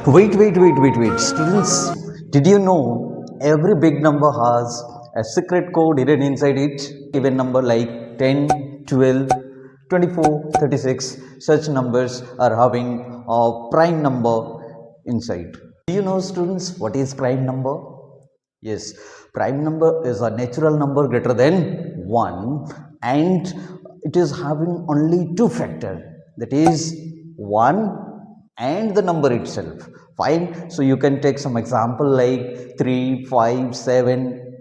Wait. Students, did you know every big number has a secret code hidden inside it? Even number like 10, 12, 24, 36, such numbers are having a prime number inside. Do you know, students, what is prime number? Yes, prime number is a natural number greater than 1 and it is having only two factors, that is 1 and the number itself. Fine. So you can take some example like 3, 5, 7.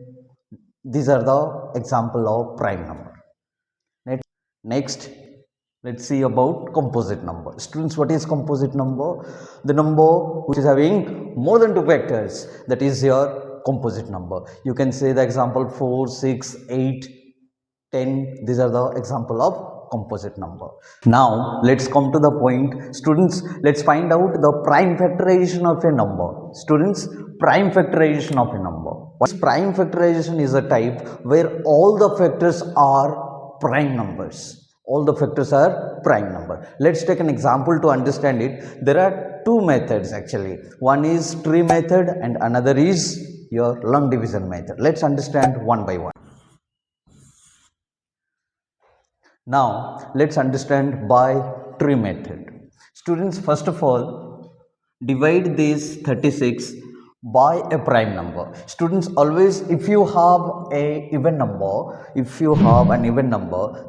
These are the example of prime number. Next, let's see about composite number. Students, what is composite number? The number which is having more than two factors, that is your composite number. You can say the example 4, 6, 8, 10. These are the example of composite number. Now let's come to the point. Students, let's find out the prime factorization of a number. Students, prime factorization of a number. Prime factorization is a type where all the factors are prime numbers. All the factors are prime number. Let's take an example to understand it. There are two methods actually. One is tree method and another is your long division method. Let's understand one by one. Now let's understand by tree method. Students, first of all, divide this 36 by a prime number. Students, always if you have an even number,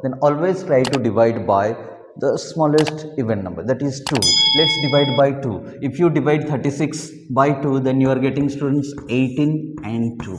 then always try to divide by the smallest even number, that is 2. Let's divide by 2. If you divide 36 by 2, then you are getting, students, 18 and 2.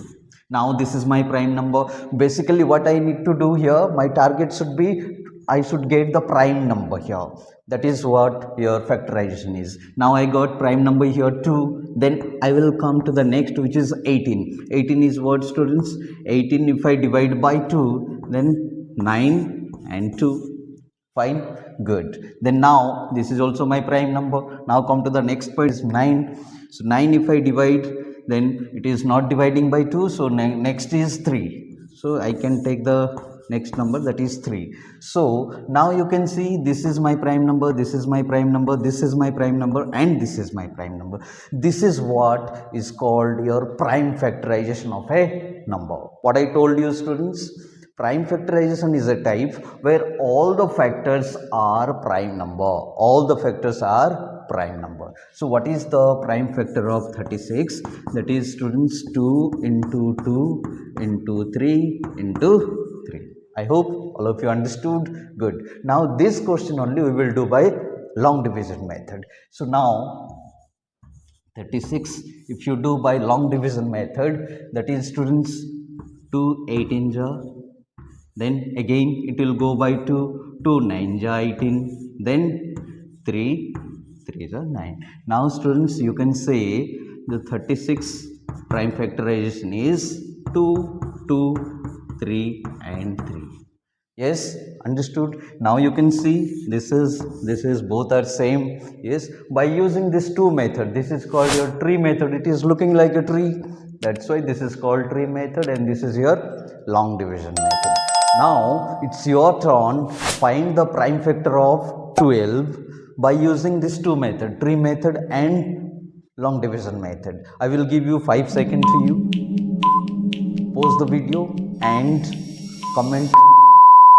Now this is my prime number. Basically what I need to do here, my target should be, I should get the prime number here. That is what your factorization is. Now I got prime number here 2. Then I will come to the next, which is 18. 18 is what, students? 18 if I divide by 2, then 9 and 2. Fine, good. Then now this is also my prime number. Now come to the next point, is 9. So 9 if I divide, then it is not dividing by 2, so next is 3. So I can take the next number, that is 3. So now you can see this is my prime number, this is my prime number, this is my prime number, and this is my prime number. This is what is called your prime factorization of a number. What I told you, students, prime factorization is a type where all the factors are prime number. All the factors are prime number. So what is the prime factor of 36? That is, students, 2 into 2 into 3 into 3. I hope all of you understood. Good. Now this question only we will do by long division method. So now 36 if you do by long division method, that is, students, 2 18 ja, then again it will go by 2 9 ja 18, then 3 is a 9. Now students, you can say the 36 prime factorization is 2, 2, 3 and 3. Yes, understood. Now you can see this is both are same. Yes, by using this 2 method, this is called your tree method. It is looking like a tree. That's why this is called tree method, and this is your long division method. Now it's your turn. Find the prime factor of 12 by using this 2 method, tree method and long division method. I will give you 5 seconds to you. Pause the video and comment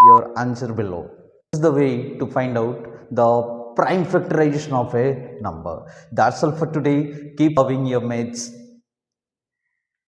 your answer below. This is the way to find out the prime factorization of a number. That's all for today. Keep loving your maths.